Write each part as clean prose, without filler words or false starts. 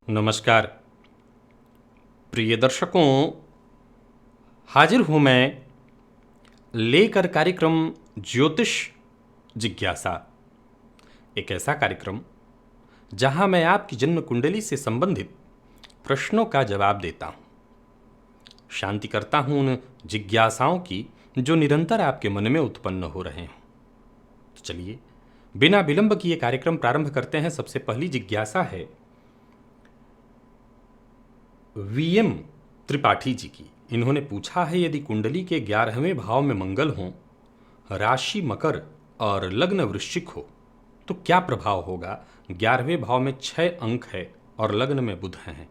नमस्कार प्रिय दर्शकों, हाजिर हूँ मैं लेकर कार्यक्रम ज्योतिष जिज्ञासा। एक ऐसा कार्यक्रम जहाँ मैं आपकी जन्म कुंडली से संबंधित प्रश्नों का जवाब देता हूँ, शांति करता हूँ उन जिज्ञासाओं की जो निरंतर आपके मन में उत्पन्न हो रहे हैं। तो चलिए बिना विलंब किए कार्यक्रम प्रारंभ करते हैं। सबसे पहली जिज्ञासा है वीएम त्रिपाठी जी की। इन्होंने पूछा है, यदि कुंडली के 11वें भाव में मंगल हो, राशि मकर और लग्न वृश्चिक हो तो क्या प्रभाव होगा। 11वें भाव में 6 अंक है और लग्न में बुध हैं।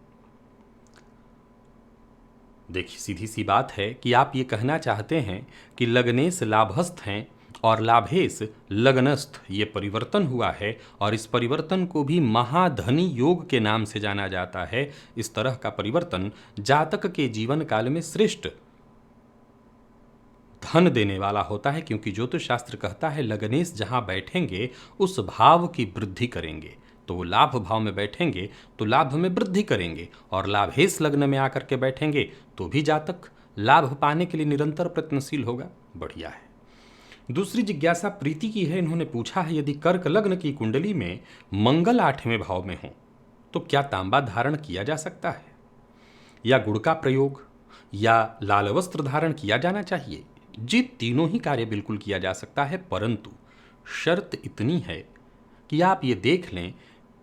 देखिए, सीधी सी बात है कि आप ये कहना चाहते हैं कि लग्नेश लाभस्थ हैं और लाभेश लग्नस्थ। ये परिवर्तन हुआ है और इस परिवर्तन को भी महाधनी योग के नाम से जाना जाता है। इस तरह का परिवर्तन जातक के जीवन काल में श्रेष्ठ धन देने वाला होता है, क्योंकि ज्योतिष शास्त्र कहता है लग्नेश जहां बैठेंगे उस भाव की वृद्धि करेंगे। तो वो लाभ भाव में बैठेंगे तो लाभ में वृद्धि करेंगे, और लाभेश लग्न में आकर के बैठेंगे तो भी जातक लाभ पाने के लिए निरंतर प्रयत्नशील होगा। बढ़िया है। दूसरी जिज्ञासा प्रीति की है। इन्होंने पूछा है, यदि कर्क लग्न की कुंडली में मंगल 8वें भाव में हो तो क्या तांबा धारण किया जा सकता है, या गुड़ का प्रयोग, या लाल वस्त्र धारण किया जाना चाहिए। जी, तीनों ही कार्य बिल्कुल किया जा सकता है, परंतु शर्त इतनी है कि आप ये देख लें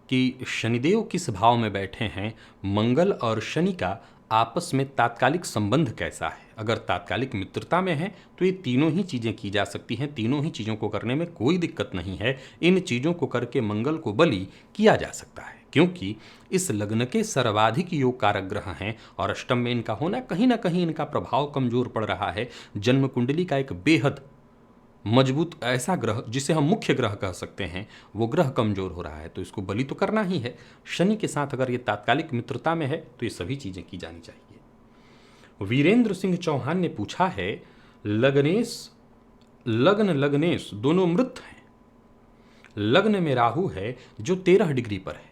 कि शनिदेव किस भाव में बैठे हैं, मंगल और शनि का आपस में तात्कालिक संबंध कैसा है। अगर तात्कालिक मित्रता में है तो ये तीनों ही चीज़ें की जा सकती हैं, तीनों ही चीज़ों को करने में कोई दिक्कत नहीं है। इन चीज़ों को करके मंगल को बलि किया जा सकता है, क्योंकि इस लग्न के सर्वाधिक योग कारक ग्रह हैं और अष्टम में इनका होना कहीं ना कहीं इनका प्रभाव कमजोर पड़ रहा है। जन्म कुंडली का एक बेहद मजबूत ऐसा ग्रह जिसे हम मुख्य ग्रह कह सकते हैं, वो ग्रह कमजोर हो रहा है, तो इसको बलि तो करना ही है। शनि के साथ अगर ये तात्कालिक मित्रता में है तो ये सभी चीजें की जानी चाहिए। वीरेंद्र सिंह चौहान ने पूछा है, लग्नेश दोनों मृत हैं, लग्न में राहु है जो 13 डिग्री पर है,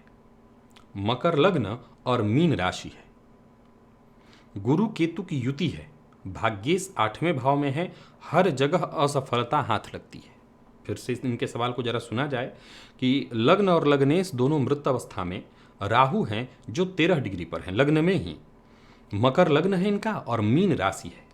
मकर लग्न और मीन राशि है, गुरु केतु की युति है, भाग्येश 8वें भाव में है, हर जगह असफलता हाथ लगती है। फिर से इनके सवाल को जरा सुना जाए कि लग्न और लग्नेश दोनों मृत अवस्था में, राहु हैं जो 13 डिग्री पर हैं लग्न में ही, मकर लग्न है इनका और मीन राशि है।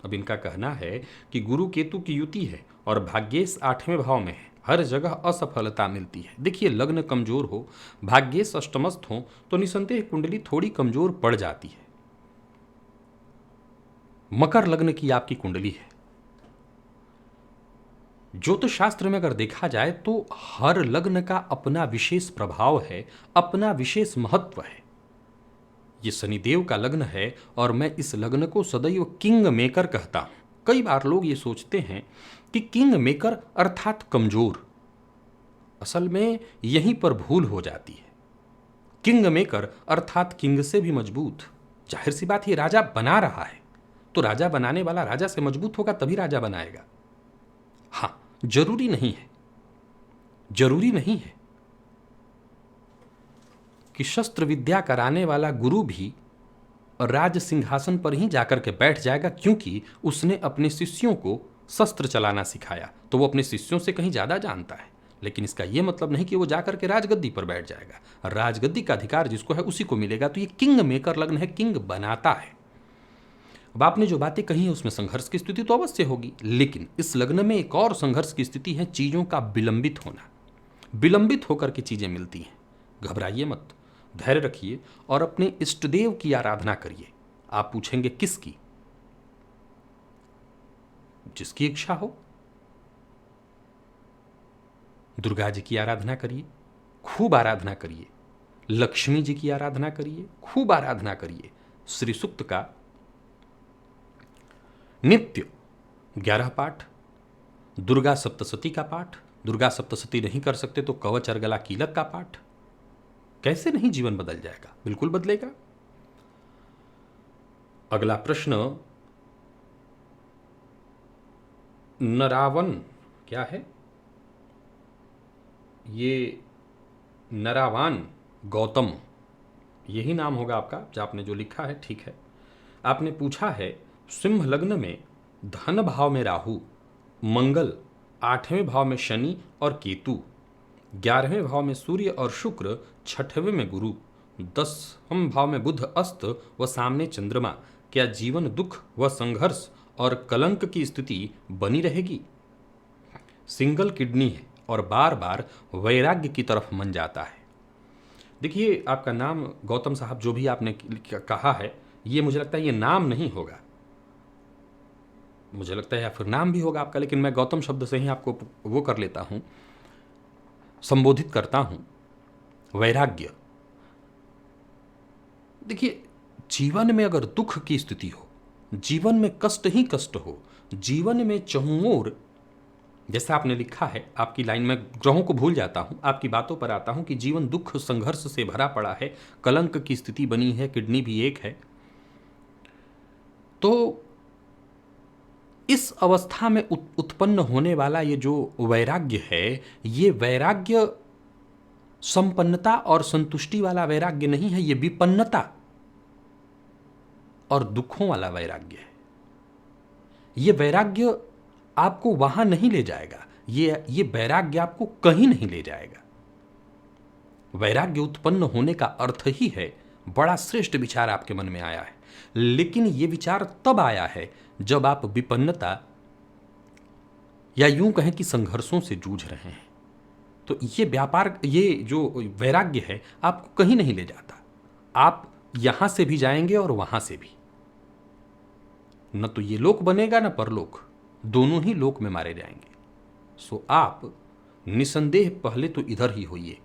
अब इनका कहना है कि गुरु केतु की युति है और भाग्येश 8वें भाव में है, हर जगह असफलता मिलती है। देखिए, लग्न कमजोर हो, भाग्येश अष्टमस्थ हो तो निसंदेह कुंडली थोड़ी कमजोर पड़ जाती है। मकर लग्न की आपकी कुंडली है। ज्योतिष शास्त्र में अगर देखा जाए तो हर लग्न का अपना विशेष प्रभाव है, अपना विशेष महत्व है। ये शनिदेव का लग्न है और मैं इस लग्न को सदैव किंग मेकर कहता हूं। कई बार लोग ये सोचते हैं कि किंग मेकर अर्थात कमजोर, असल में यहीं पर भूल हो जाती है। किंग मेकर अर्थात किंग से भी मजबूत। जाहिर सी बात, ये राजा बना रहा है तो राजा बनाने वाला राजा से मजबूत होगा तभी राजा बनाएगा। हाँ, जरूरी नहीं है, जरूरी नहीं है कि शस्त्र विद्या कराने वाला गुरु भी राज सिंहासन पर ही जाकर के बैठ जाएगा क्योंकि उसने अपने शिष्यों को शस्त्र चलाना सिखाया, तो वो अपने शिष्यों से कहीं ज्यादा जानता है। लेकिन इसका यह मतलब नहीं कि वो जाकर के राजगद्दी पर बैठ जाएगा। राजगद्दी का अधिकार जिसको है उसी को मिलेगा। तो ये किंग मेकर लग्न है, किंग बनाता है। अब आपने जो बातें कही हैं उसमें संघर्ष की स्थिति तो अवश्य होगी, लेकिन इस लग्न में एक और संघर्ष की स्थिति है, चीजों का विलंबित होना। विलंबित होकर के चीजें मिलती हैं। घबराइए मत, धैर्य रखिए और अपने इष्टदेव की आराधना करिए। आप पूछेंगे किसकी? जिसकी इच्छा हो। दुर्गा जी की आराधना करिए, खूब आराधना करिए। लक्ष्मी जी की आराधना करिए, खूब आराधना करिए। श्री सूक्त का नित्य 11 पाठ, दुर्गा सप्तशती का पाठ, दुर्गा सप्तशती नहीं कर सकते तो कवच अर्गला कीलक का पाठ। कैसे नहीं जीवन बदल जाएगा? बिल्कुल बदलेगा। अगला प्रश्न, नरावन क्या है ये? नरावान गौतम यही नाम होगा आपका जो आपने जो लिखा है, ठीक है। आपने पूछा है सिंह लग्न में धन भाव में राहु, मंगल 8वें भाव में शनि और केतु, 11वें भाव में सूर्य और शुक्र, 6वें में गुरु, 10वें भाव में बुध अस्त व सामने चंद्रमा, क्या जीवन दुख व संघर्ष और कलंक की स्थिति बनी रहेगी? सिंगल किडनी है और बार बार वैराग्य की तरफ मन जाता है। देखिए, आपका नाम गौतम साहब जो भी आपने कहा है, ये मुझे लगता है ये नाम नहीं होगा, मुझे लगता है या फिर नाम भी होगा आपका, लेकिन मैं गौतम शब्द से ही आपको वो कर लेता हूं, संबोधित करता हूं। वैराग्य। देखिए, जीवन में अगर दुख की स्थिति हो, जीवन में कष्ट ही कष्ट हो, जीवन में चहुओर, जैसा आपने लिखा है, आपकी लाइन में ग्रहों को भूल जाता हूं, आपकी बातों पर आता हूं कि जीवन दुख संघर्ष से भरा पड़ा है, कलंक की स्थिति बनी है, किडनी भी एक है, तो इस अवस्था में उत्पन्न होने वाला ये जो वैराग्य है, ये वैराग्य संपन्नता और संतुष्टि वाला वैराग्य नहीं है, ये विपन्नता और दुखों वाला वैराग्य है। ये वैराग्य आपको वहां नहीं ले जाएगा, ये वैराग्य आपको कहीं नहीं ले जाएगा। वैराग्य उत्पन्न होने का अर्थ ही है, बड़ा श्रेष्ठ विचार आपके मन में आया है, लेकिन यह विचार तब आया है जब आप विपन्नता या यूं कहें कि संघर्षों से जूझ रहे हैं। तो ये व्यापार, ये जो वैराग्य है, आपको कहीं नहीं ले जाता। आप यहां से भी जाएंगे और वहां से भी। न तो ये लोक बनेगा न परलोक, दोनों ही लोक में मारे जाएंगे। सो आप निसंदेह पहले तो इधर ही होइए।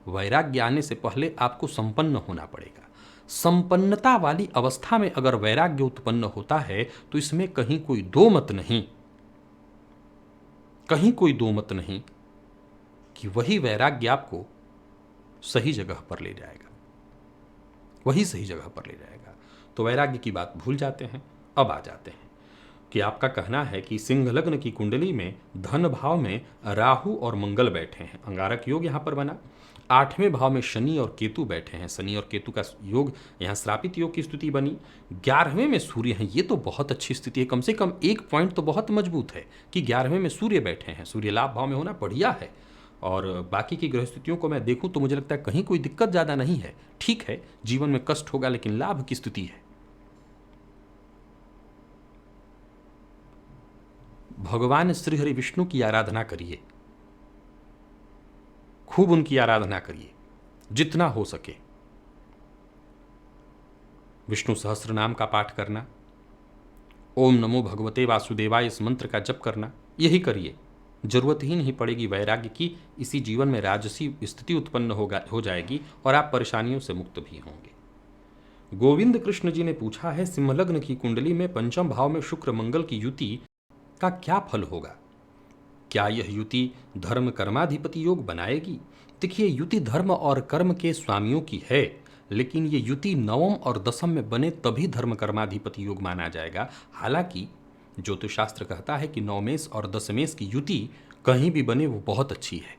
वैराग्य आने से पहले आपको संपन्न होना पड़ेगा। संपन्नता वाली अवस्था में अगर वैराग्य उत्पन्न होता है तो इसमें कहीं कोई दो मत नहीं, कहीं कोई दो मत नहीं कि वही वैराग्य आपको सही जगह पर ले जाएगा, वही सही जगह पर ले जाएगा। तो वैराग्य की बात भूल जाते हैं। अब आ जाते हैं कि आपका कहना है कि सिंह लग्न की कुंडली में धन भाव में राहु और मंगल बैठे हैं, अंगारक योग यहां पर बना। 8वें भाव में शनि और केतु बैठे हैं, शनि और केतु का योग यहां श्रापित योग की स्थिति बनी। 11वें में सूर्य हैं, ये तो बहुत अच्छी स्थिति है, कम से कम एक पॉइंट तो बहुत मजबूत है कि 11वें में सूर्य बैठे हैं। सूर्य लाभ भाव में होना बढ़िया है। और बाकी की ग्रह स्थितियों को मैं देखूं तो मुझे लगता है कहीं कोई दिक्कत ज़्यादा नहीं है। ठीक है, जीवन में कष्ट होगा लेकिन लाभ की स्थिति है। भगवान श्री हरि विष्णु की आराधना करिए, खूब उनकी आराधना करिए जितना हो सके। विष्णु सहस्त्र नाम का पाठ करना, ओम नमो भगवते वासुदेवाय इस मंत्र का जप करना, यही करिए। जरूरत ही नहीं पड़ेगी वैराग्य की। इसी जीवन में राजसी स्थिति उत्पन्न हो जाएगी और आप परेशानियों से मुक्त भी होंगे। गोविंद कृष्ण जी ने पूछा है, सिंहलग्न की कुंडली में पंचम भाव में शुक्र मंगल की युति का क्या फल होगा? क्या यह युति धर्म कर्माधिपति योग बनाएगी? देखिए, युति धर्म और कर्म के स्वामियों की है, लेकिन ये युति नवम और दसम में बने तभी धर्म कर्माधिपति योग माना जाएगा। हालांकि ज्योतिषशास्त्र कहता है कि नवमेश और दशमेश की युति कहीं भी बने वो बहुत अच्छी है,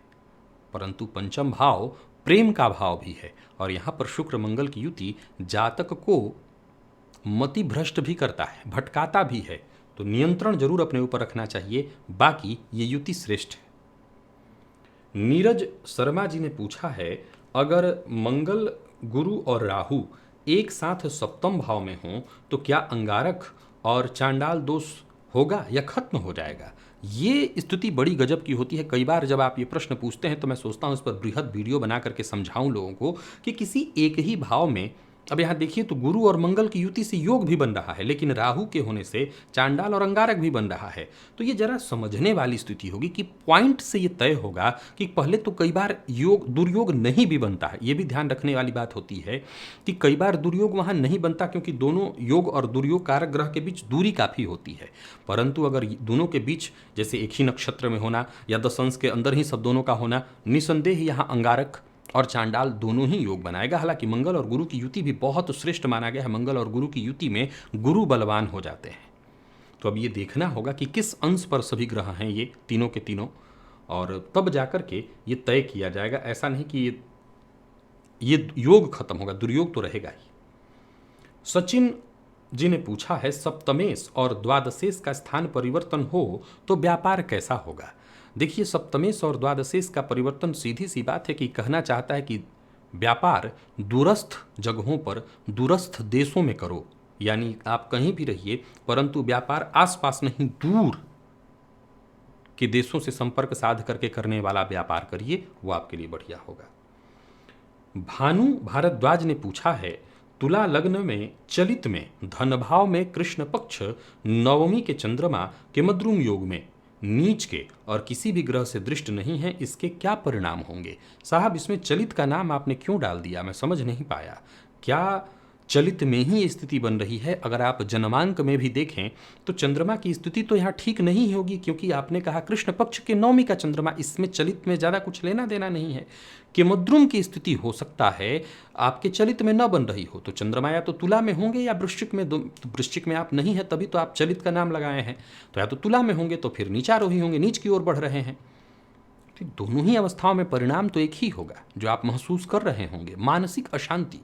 परंतु पंचम भाव प्रेम का भाव भी है और यहाँ पर शुक्र मंगल की युति जातक को मति भ्रष्ट भी करता है, भटकाता भी है। तो नियंत्रण जरूर अपने ऊपर रखना चाहिए। बाकी ये युति श्रेष्ठ है। नीरज शर्मा जी ने पूछा है, अगर मंगल गुरु और राहु एक साथ सप्तम भाव में हों तो क्या अंगारक और चांडाल दोष होगा या खत्म हो जाएगा? ये स्थिति बड़ी गजब की होती है। कई बार जब आप ये प्रश्न पूछते हैं तो मैं सोचता हूं इस पर बृहद वीडियो बना करके समझाऊं लोगों को कि किसी एक ही भाव में, अब यहाँ देखिए तो गुरु और मंगल की युति से योग भी बन रहा है, लेकिन राहु के होने से चांडाल और अंगारक भी बन रहा है। तो ये जरा समझने वाली स्थिति होगी कि पॉइंट से ये तय होगा कि पहले तो कई बार योग दुर्योग नहीं भी बनता है। ये भी ध्यान रखने वाली बात होती है कि कई बार दुर्योग वहाँ नहीं बनता क्योंकि दोनों योग और दुर्योग कारक ग्रह के बीच दूरी काफ़ी होती है। परंतु अगर दोनों के बीच जैसे एक ही नक्षत्र में होना या दशंश के अंदर ही सब दोनों का होना, निसंदेह यहाँ अंगारक और चांडाल दोनों ही योग बनाएगा। हालांकि मंगल और गुरु की युति भी बहुत श्रेष्ठ माना गया है। मंगल और गुरु की युति में गुरु बलवान हो जाते हैं। तो अब ये देखना होगा कि किस अंश पर सभी ग्रह हैं ये तीनों के तीनों, और तब जाकर के ये तय किया जाएगा। ऐसा नहीं कि ये ये योग खत्म होगा, दुर्योग तो रहेगा ही। सचिन जी ने पूछा है, सप्तमेश और द्वादशेश का स्थान परिवर्तन हो तो व्यापार कैसा होगा? देखिए, सप्तमेश और द्वादशेश का परिवर्तन सीधी सी बात है कि कहना चाहता है कि व्यापार दूरस्थ जगहों पर, दूरस्थ देशों में करो, यानी आप कहीं भी रहिए परंतु व्यापार आसपास नहीं, दूर के देशों से संपर्क साध करके करने वाला व्यापार करिए, वो आपके लिए बढ़िया होगा। भानु भारद्वाज ने पूछा है, तुला लग्न में चलित में धन भाव में कृष्ण पक्ष नवमी के चंद्रमा के मद्रुम योग में नीच के और किसी भी ग्रह से दृष्ट नहीं है, इसके क्या परिणाम होंगे? साहब, इसमें चलित का नाम आपने क्यों डाल दिया, मैं समझ नहीं पाया। क्या चलित में ही ये स्थिति बन रही है? अगर आप जन्मांक में भी देखें तो चंद्रमा की स्थिति तो यहाँ ठीक नहीं होगी, क्योंकि आपने कहा कृष्ण पक्ष के नवमी का चंद्रमा, इसमें चलित में ज़्यादा कुछ लेना देना नहीं है। कि मद्रुम की स्थिति हो सकता है आपके चलित में न बन रही हो, तो चंद्रमा या तो तुला में होंगे या वृश्चिक में। तो वृश्चिक में आप नहीं है, तभी तो आप चलित का नाम लगाए हैं। तो या तो तुला में होंगे तो फिर नीचारोही होंगे, नीच की ओर बढ़ रहे हैं। तो दोनों ही अवस्थाओं में परिणाम तो एक ही होगा, जो आप महसूस कर रहे होंगे, मानसिक अशांति।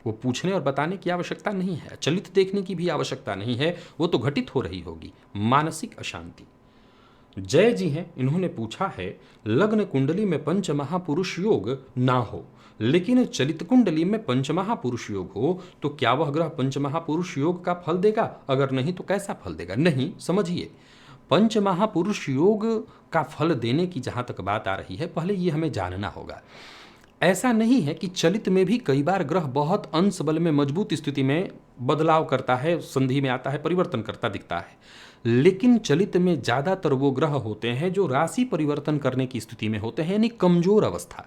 वो पूछने और बताने की आवश्यकता नहीं है, चलित देखने की भी आवश्यकता नहीं है, वो तो घटित हो रही होगी, मानसिक अशांति। जय जी हैं, इन्होंने पूछा है, लग्न कुंडली में पंच महापुरुष योग ना हो लेकिन चलित कुंडली में पंच महापुरुष योग हो तो क्या वह ग्रह पंच महापुरुष योग का फल देगा? अगर नहीं तो कैसा फल देगा? नहीं, समझिए, पंच महापुरुष योग का फल देने की जहां तक बात आ रही है, पहले ये हमें जानना होगा। ऐसा नहीं है कि चलित में भी कई बार ग्रह बहुत अंश बल में मजबूत स्थिति में बदलाव करता है, संधि में आता है, परिवर्तन करता दिखता है, लेकिन चलित में ज्यादातर वो ग्रह होते हैं जो राशि परिवर्तन करने की स्थिति में होते हैं, यानी कमजोर अवस्था।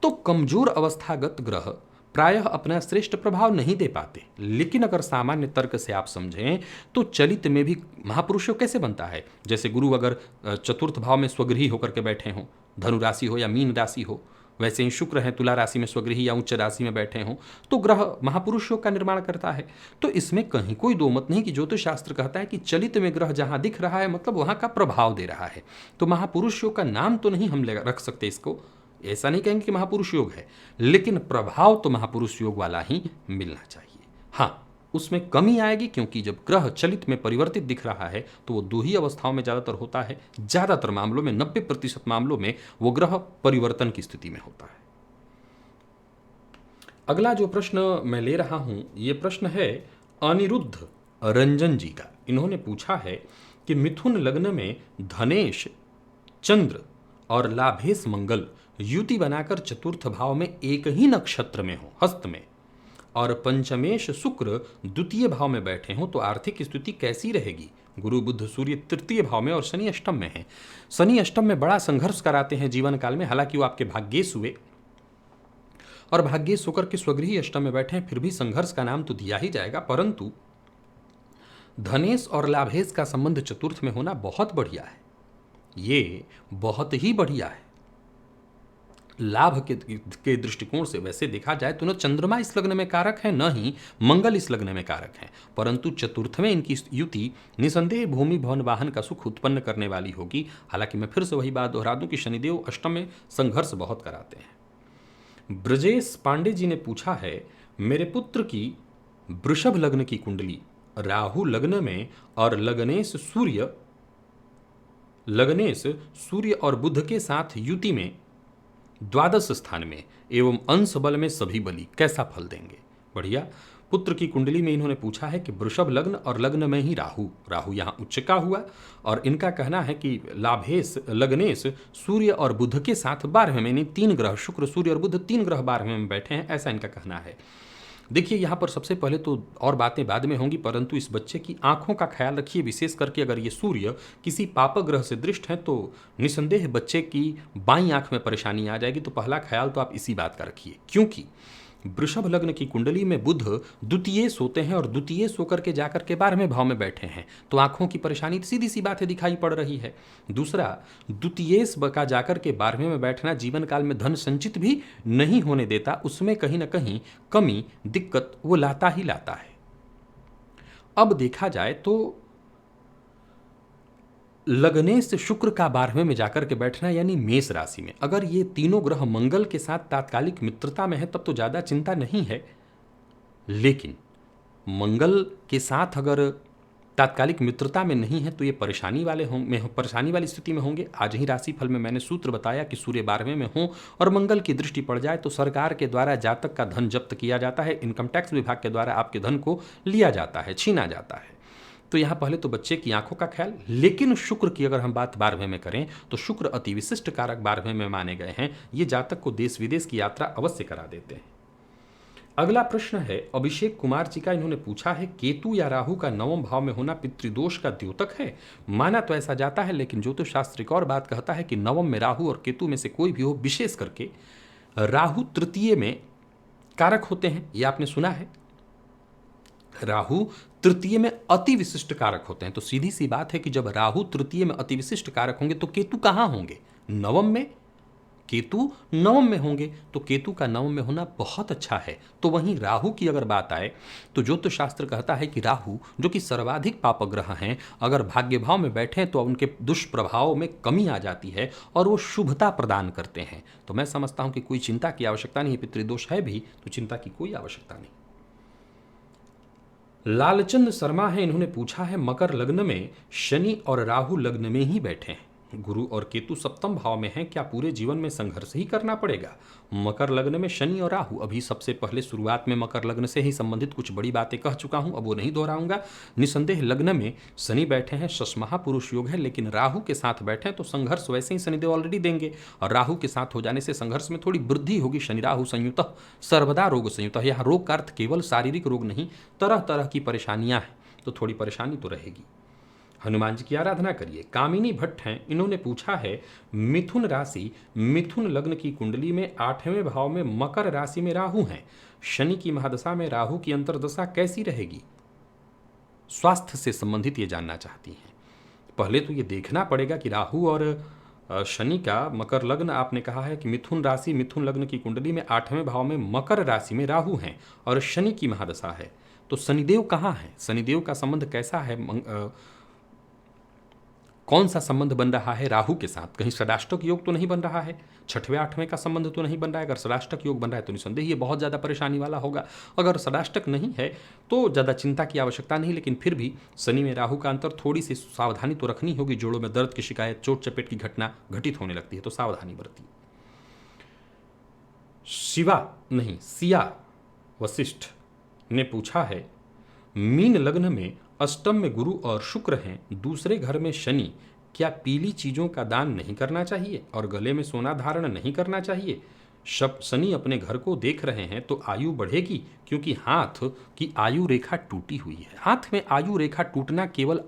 तो कमजोर अवस्थागत ग्रह प्रायः अपना श्रेष्ठ प्रभाव नहीं दे पाते। लेकिन अगर सामान्य तर्क से आप समझें तो चलित में भी महापुरुषों कैसे बनता है? जैसे गुरु अगर चतुर्थ भाव में स्वगृही होकर के बैठे हों, धनु राशि हो या मीन राशि हो, वैसे ही शुक्र है तुला राशि में स्वगृही या उच्च राशि में बैठे हों, तो ग्रह महापुरुष योग का निर्माण करता है। तो इसमें कहीं कोई दो मत नहीं कि ज्योतिष शास्त्र कहता है कि चलित में ग्रह जहां दिख रहा है मतलब वहां का प्रभाव दे रहा है। तो महापुरुष योग का नाम तो नहीं हम रख सकते इसको, ऐसा नहीं कहेंगे कि महापुरुष योग है, लेकिन प्रभाव तो महापुरुष योग वाला ही मिलना चाहिए। हाँ, उसमें कमी आएगी, क्योंकि जब ग्रह चलित में परिवर्तित दिख रहा है तो वो दो ही अवस्थाओं में ज़्यादातर होता है। ज़्यादातर मामलों में, 90% मामलों में वो ग्रह परिवर्तन की स्थिति में होता है। अगला जो प्रश्न मैं ले रहा हूं, ये प्रश्न है अनिरुद्ध रंजन जी का। इन्होंने पूछा है कि मिथुन लग्न में धनेश चंद्र और लाभेश मंगल युति बनाकर चतुर्थ भाव में एक ही नक्षत्र में हो, हस्त में, और पंचमेश शुक्र द्वितीय भाव में बैठे हों तो आर्थिक स्थिति कैसी रहेगी? गुरु बुध सूर्य तृतीय भाव में और शनि अष्टम में है। शनि अष्टम में बड़ा संघर्ष कराते हैं जीवन काल में, हालांकि वो आपके भाग्येश हुए और भाग्येश होकर के स्वगृही अष्टम में बैठे हैं, फिर भी संघर्ष का नाम तो दिया ही जाएगा। परंतु धनेश और लाभेश का संबंध चतुर्थ में होना बहुत बढ़िया है, ये बहुत ही बढ़िया है। लाभ के दृष्टिकोण से वैसे देखा जाए तो न चंद्रमा इस लग्न में कारक है, न ही मंगल इस लग्न में कारक है, परंतु चतुर्थ में इनकी युति निसंदेह भूमि भवन वाहन का सुख उत्पन्न करने वाली होगी। हालांकि मैं फिर से वही बात दोहरा दूं कि शनिदेव अष्टम में संघर्ष बहुत कराते हैं। ब्रजेश पांडे जी ने पूछा है, मेरे पुत्र की वृषभ लग्न की कुंडली राहु लग्न में और लगनेश सूर्य और बुध के साथ युति में द्वादश स्थान में एवं अंश बल में सभी बली, कैसा फल देंगे? बढ़िया। पुत्र की कुंडली में इन्होंने पूछा है कि वृषभ लग्न और लग्न में ही राहु यहाँ उच्च का हुआ, और इनका कहना है कि लाभेश लगनेश सूर्य और बुध के साथ 12वें में, यानी 3 ग्रह शुक्र सूर्य और बुध 3 ग्रह 12वें में बैठे हैं, ऐसा इनका कहना है। देखिए, यहाँ पर सबसे पहले तो और बातें बाद में होंगी, परंतु इस बच्चे की आंखों का ख्याल रखिए, विशेष करके अगर ये सूर्य किसी पाप ग्रह से दृष्ट है तो निसंदेह बच्चे की बाईं आंख में परेशानी आ जाएगी। तो पहला ख्याल तो आप इसी बात का रखिए, क्योंकि वृषभ लग्न की कुंडली में बुध द्वितीयेश होते हैं और द्वितीयेश होकर के जाकर के 12वें भाव में बैठे हैं, तो आंखों की परेशानी सीधी सी बात है दिखाई पड़ रही है। दूसरा, द्वितीयेश का जाकर के 12वें में बैठना जीवन काल में धन संचित भी नहीं होने देता, उसमें कहीं ना कहीं कमी दिक्कत वो लाता ही लाता है। अब देखा जाए तो लग्नेश शुक्र का 12वें में जाकर के बैठना यानी मेष राशि में, अगर ये तीनों ग्रह मंगल के साथ तात्कालिक मित्रता में है तब तो ज़्यादा चिंता नहीं है, लेकिन मंगल के साथ अगर तात्कालिक मित्रता में नहीं है तो ये परेशानी वाली स्थिति में होंगे। आज ही राशिफल में मैंने सूत्र बताया कि सूर्य 12वें में हो और मंगल की दृष्टि पड़ जाए तो सरकार के द्वारा जातक का धन जब्त किया जाता है, इनकम टैक्स विभाग के द्वारा आपके धन को लिया जाता है, छीना जाता है। तो यहाँ पहले तो बच्चे की आंखों का ख्याल। लेकिन शुक्र की अगर हम बात 12वें में करें तो शुक्र अति विशिष्ट कारक 12वें में माने गए हैं, ये जातक को देश विदेश की यात्रा अवश्य करा देते हैं। अगला प्रश्न है अभिषेक कुमार जी का, इन्होंने पूछा है केतु या राहु का 9वें भाव में होना पितृदोष का द्योतक है? माना तो ऐसा जाता है, लेकिन ज्योतिष शास्त्र एक और बात कहता है कि 9वें में राहु और केतु में से कोई भी हो, विशेष करके राहु तृतीय में कारक होते हैं, ये आपने सुना है। राहु तृतीय में अति विशिष्ट कारक होते हैं, तो सीधी सी बात है कि जब राहु तृतीय में अति विशिष्ट कारक होंगे तो केतु कहाँ होंगे? 9वें में। केतु 9वें में होंगे तो केतु का 9वें में होना बहुत अच्छा है। तो वहीं राहु की अगर बात आए तो ज्योतिष शास्त्र कहता है कि राहु जो कि सर्वाधिक पापग्रह हैं, अगर भाग्य भाव में बैठे तो उनके दुष्प्रभाव में कमी आ जाती है और वो शुभता प्रदान करते हैं। तो मैं समझता हूं कि कोई चिंता की आवश्यकता नहीं है, पितृदोष है भी तो चिंता की कोई आवश्यकता नहीं। लालचंद शर्मा है, इन्होंने पूछा है मकर लग्न में शनि और राहु लग्न में ही बैठे हैं, गुरु और केतु सप्तम भाव में हैं, क्या पूरे जीवन में संघर्ष ही करना पड़ेगा? मकर लग्न में शनि और राहु, अभी सबसे पहले शुरुआत में मकर लग्न से ही संबंधित कुछ बड़ी बातें कह चुका हूं, अब वो नहीं दोहराऊंगा। निसंदेह लग्न में शनि बैठे हैं, शशमहा पुरुष योग है, लेकिन राहु के साथ बैठे तो संघर्ष वैसे ही शनिदेव ऑलरेडी देंगे और राहु के साथ हो जाने से संघर्ष में थोड़ी वृद्धि होगी। शनि राहु संयुत सर्वदा रोग संयुत, यहाँ रोग का अर्थ केवल शारीरिक रोग नहीं, तरह तरह की परेशानियां हैं, तो थोड़ी परेशानी तो रहेगी। हनुमान जी की आराधना करिए। कामिनी भट्ट हैं, इन्होंने पूछा है मिथुन राशि मिथुन लग्न की कुंडली में 8वें भाव में मकर राशि में राहु हैं, शनि की महादशा में राहु की अंतर्दशा कैसी रहेगी? स्वास्थ्य से संबंधित ये जानना चाहती हैं। पहले तो ये देखना पड़ेगा कि राहु और शनि का मकर लग्न, आपने कहा है कि मिथुन राशि मिथुन लग्न की कुंडली में 8वें भाव में मकर राशि में राहु हैं और शनि की महादशा है, तो शनिदेव कहाँ है? शनिदेव का संबंध कैसा है? कौन सा संबंध बन रहा है राहु के साथ? कहीं षडाष्टक योग तो नहीं बन रहा है? 6वें 8वें का संबंध तो नहीं बन रहा है? अगर षडाष्टक योग बन रहा है तो निसंदेह ये बहुत ज़्यादा परेशानी वाला होगा। अगर षडाष्टक नहीं है तो ज़्यादा चिंता की आवश्यकता नहीं, लेकिन फिर भी शनि में राहु का अंतर, थोड़ी सी सावधानी तो रखनी होगी। जोड़ों में दर्द की शिकायत, चोट चपेट की घटना घटित होने लगती है, तो सावधानी बरती। सिया वशिष्ठ ने पूछा है मीन लग्न में अष्टम में गुरु और शुक्र हैं, दूसरे घर में शनि, क्या पीली चीजों का दान नहीं करना चाहिए और गले में सोना धारण नहीं करना चाहिए? शनि अपने घर को देख रहे हैं तो आयु बढ़ेगी, क्योंकि हाथ की आयु रेखा टूटी हुई है। हाथ में आयु रेखा टूटना केवल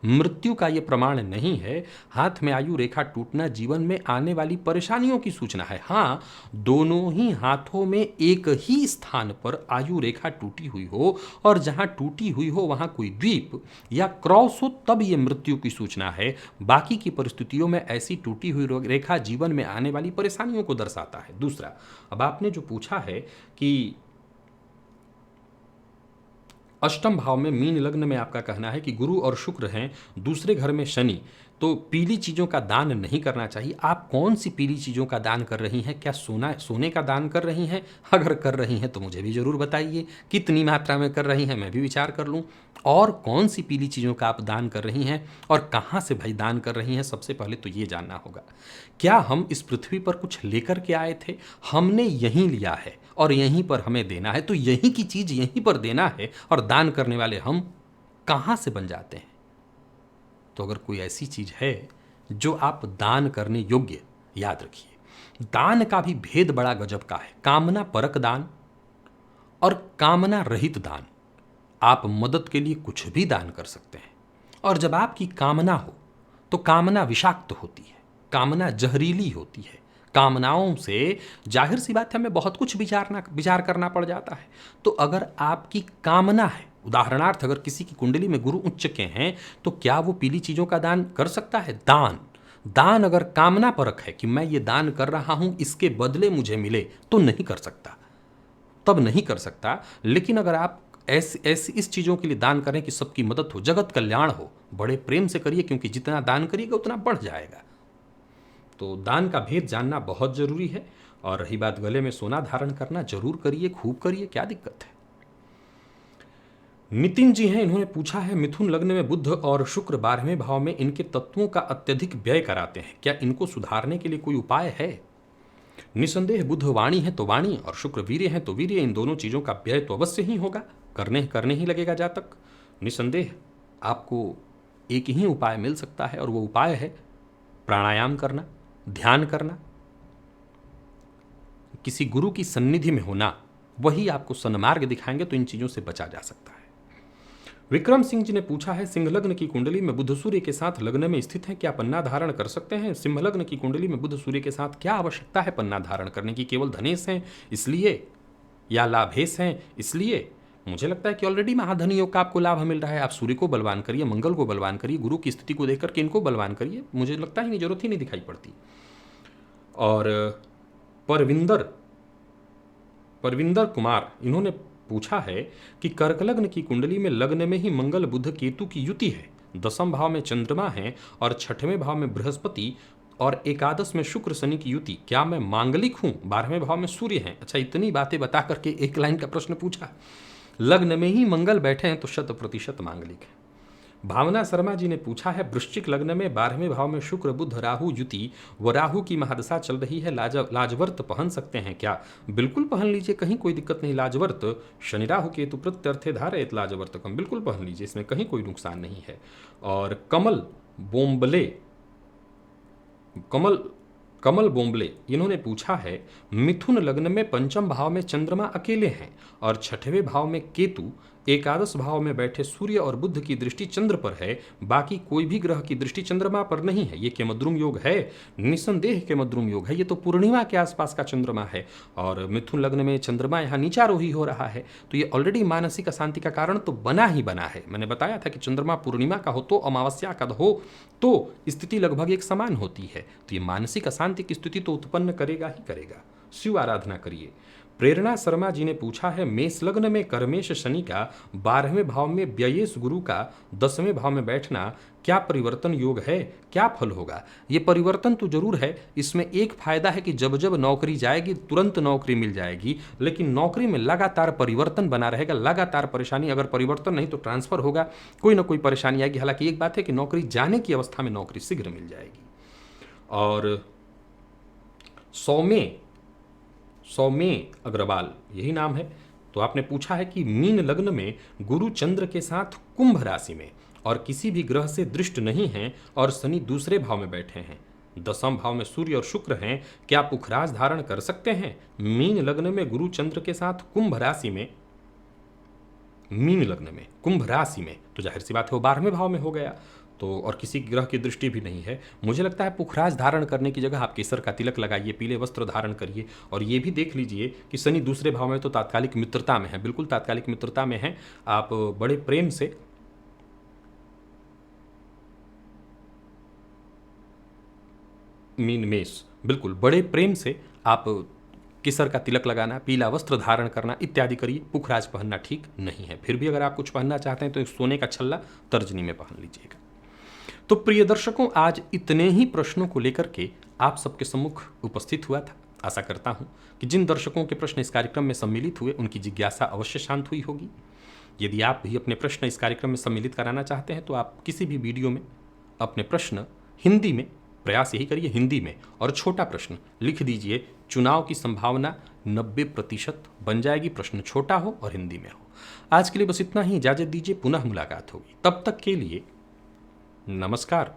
मृत्यु का यह प्रमाण नहीं है, हाथ में आयु रेखा टूटना जीवन में आने वाली परेशानियों की सूचना है। हाँ, दोनों ही हाथों में एक ही स्थान पर आयु रेखा टूटी हुई हो और जहां टूटी हुई हो वहां कोई द्वीप या क्रॉस हो, तब यह मृत्यु की सूचना है। बाकी की परिस्थितियों में ऐसी टूटी हुई रेखा जीवन में आने वाली परेशानियों को दर्शाता है। दूसरा, अब आपने जो पूछा है कि अष्टम भाव में मीन लग्न में आपका कहना है कि गुरु और शुक्र हैं, दूसरे घर में शनि, तो पीली चीज़ों का दान नहीं करना चाहिए। आप कौन सी पीली चीज़ों का दान कर रही हैं? क्या सोने का दान कर रही हैं? अगर कर रही हैं तो मुझे भी ज़रूर बताइए, कितनी मात्रा में कर रही हैं, मैं भी विचार कर लूँ। और कौन सी पीली चीज़ों का आप दान कर रही हैं और कहाँ से भाई दान कर रही हैं? सबसे पहले तो ये जानना होगा। क्या हम इस पृथ्वी पर कुछ लेकर के आए थे? हमने यहीं लिया है और यहीं पर हमें देना है, तो यहीं की चीज़ यहीं पर देना है, और दान करने वाले हम कहाँ से बन जाते हैं? तो अगर कोई ऐसी चीज है जो आप दान करने योग्य, याद रखिए दान का भी भेद बड़ा गजब का है। कामना परक दान और कामना रहित दान। आप मदद के लिए कुछ भी दान कर सकते हैं, और जब आपकी कामना हो तो कामना विषाक्त होती है, कामना जहरीली होती है। कामनाओं से जाहिर सी बात है हमें बहुत कुछ विचार करना पड़ जाता है। तो अगर आपकी कामना है, उदाहरणार्थ अगर किसी की कुंडली में गुरु उच्च के हैं, तो क्या वो पीली चीजों का दान कर सकता है? दान अगर कामना परक है कि मैं ये दान कर रहा हूं इसके बदले मुझे मिले, तो नहीं कर सकता, तब नहीं कर सकता। लेकिन अगर आप ऐसी ऐसी इस चीज़ों के लिए दान करें कि सबकी मदद हो, जगत कल्याण हो। बड़े प्रेम से करिए, क्योंकि जितना दान करिएगा उतना बढ़ जाएगा। तो दान का भेद जानना बहुत जरूरी है। और रही बात गले में सोना धारण करना, जरूर करिए, खूब करिए, क्या दिक्कत है। नितिन जी हैं, इन्होंने पूछा है मिथुन लग्न में बुध और शुक्र 12वें भाव में इनके तत्वों का अत्यधिक व्यय कराते हैं, क्या इनको सुधारने के लिए कोई उपाय है? निसंदेह बुध वाणी है तो वाणी और शुक्र वीर्य है तो वीर्य, इन दोनों चीज़ों का व्यय तो अवश्य ही होगा, करने ही लगेगा जातक। निसंदेह आपको एक ही उपाय मिल सकता है, और वो उपाय है प्राणायाम करना, ध्यान करना, किसी गुरु की सन्निधि में होना, वही आपको सन्मार्ग दिखाएंगे, तो इन चीज़ों से बचा जा सकता है। विक्रम सिंह जी ने पूछा है सिंह लग्न की कुंडली में बुध सूर्य के साथ लग्न में स्थित है, क्या पन्ना धारण कर सकते हैं? सिंह लग्न की कुंडली में बुध सूर्य के साथ क्या आवश्यकता है पन्ना धारण करने की? केवल धनेश हैं इसलिए, या लाभेश हैं इसलिए? मुझे लगता है कि ऑलरेडी महाधनी योग का आपको लाभ मिल रहा है। आप सूर्य को बलवान करिए, मंगल को बलवान करिए, गुरु की स्थिति को देख करके इनको बलवान करिए, मुझे लगता ही नहीं, जरूरत ही नहीं दिखाई पड़ती। और परविंदर कुमार, इन्होंने पूछा है कि कर्क लग्न की कुंडली में लग्न में ही मंगल बुध केतु की युति है, 10वें भाव में चंद्रमा है और 6वें भाव में बृहस्पति और एकादश में शुक्र शनि की युति, क्या मैं मांगलिक हूं? 12वें भाव में सूर्य हैं। अच्छा, इतनी बातें बता करके एक लाइन का प्रश्न पूछा। लग्न में ही मंगल बैठे हैं तो 100% मांगलिक है। भावना शर्मा जी ने पूछा है वृश्चिक लग्न में 12वें भाव में शुक्र बुध राहु युति व राहु की महादशा चल रही है, लाजवर्त पहन सकते हैं क्या? बिल्कुल पहन लीजिए, कहीं कोई दिक्कत नहीं। लाजवर्त शनि राहु केतु प्रत्यर्थे धारयत लाजवर्तकम, बिल्कुल पहन लीजिए, इसमें कहीं कोई नुकसान नहीं है। और कमल बोम्बले इन्होंने पूछा है मिथुन लग्न में 5वें भाव में चंद्रमा अकेले हैं और 6वें भाव में केतु, एकादश भाव में बैठे सूर्य और बुध की दृष्टि चंद्र पर है, बाकी कोई भी ग्रह की दृष्टि चंद्रमा पर नहीं है, ये केमद्रुम योग है? निसंदेह केमद्रुम योग है, ये तो पूर्णिमा के आसपास का चंद्रमा है और मिथुन लग्न में चंद्रमा यहाँ नीचारोही हो रहा है, तो ये ऑलरेडी मानसिक अशांति का कारण तो बना ही बना है। मैंने बताया था कि चंद्रमा पूर्णिमा का हो तो अमावस्या का हो तो स्थिति लगभग एक समान होती है, तो ये मानसिक अशांति की स्थिति तो उत्पन्न करेगा ही करेगा। शिव आराधना करिए। प्रेरणा शर्मा जी ने पूछा है मेष लग्न में कर्मेश शनि का 12वें भाव में व्ययेश गुरु का 10वें भाव में बैठना क्या परिवर्तन योग है, क्या फल होगा? ये परिवर्तन तो जरूर है, इसमें एक फायदा है कि जब जब नौकरी जाएगी तुरंत नौकरी मिल जाएगी, लेकिन नौकरी में लगातार परिवर्तन बना रहेगा, लगातार परेशानी। अगर परिवर्तन नहीं तो ट्रांसफर होगा, कोई ना कोई परेशानी आएगी। हालांकि एक बात है कि नौकरी जाने की अवस्था में नौकरी शीघ्र मिल जाएगी। और सौम्य अग्रवाल यही नाम है, तो आपने पूछा है कि मीन लग्न में गुरु चंद्र के साथ कुंभ राशि में और किसी भी ग्रह से दृष्ट नहीं है और शनि दूसरे भाव में बैठे हैं, 10वें भाव में सूर्य और शुक्र हैं, क्या पुखराज धारण कर सकते हैं? मीन लग्न में गुरु चंद्र के साथ कुंभ राशि में, मीन लग्न में कुंभ राशि में, तो जाहिर सी बात है वो 12वें भाव में हो गया, तो और किसी ग्रह की दृष्टि भी नहीं है। मुझे लगता है पुखराज धारण करने की जगह आप केसर का तिलक लगाइए, पीले वस्त्र धारण करिए। और ये भी देख लीजिए कि शनि दूसरे भाव में तो तात्कालिक मित्रता में है, बिल्कुल तात्कालिक मित्रता में है। आप बड़े प्रेम से मीन मेष, बिल्कुल बड़े प्रेम से आप केसर का तिलक लगाना, पीला वस्त्र धारण करना इत्यादि करिए। पुखराज पहनना ठीक नहीं है, फिर भी अगर आप कुछ पहनना चाहते हैं तो एक सोने का छल्ला तर्जनी में पहन लीजिएगा। तो प्रिय दर्शकों, आज इतने ही प्रश्नों को लेकर के आप सबके सम्मुख उपस्थित हुआ था। आशा करता हूं कि जिन दर्शकों के प्रश्न इस कार्यक्रम में सम्मिलित हुए उनकी जिज्ञासा अवश्य शांत हुई होगी। यदि आप भी अपने प्रश्न इस कार्यक्रम में सम्मिलित कराना चाहते हैं तो आप किसी भी वीडियो में अपने प्रश्न हिंदी में, प्रयास यही करिए हिंदी में, और छोटा प्रश्न लिख दीजिए। चुनाव की संभावना 90% बन जाएगी, प्रश्न छोटा हो और हिंदी में हो। आज के लिए बस इतना ही, इजाजत दीजिए, पुनः मुलाकात होगी। तब तक के लिए नमस्कार।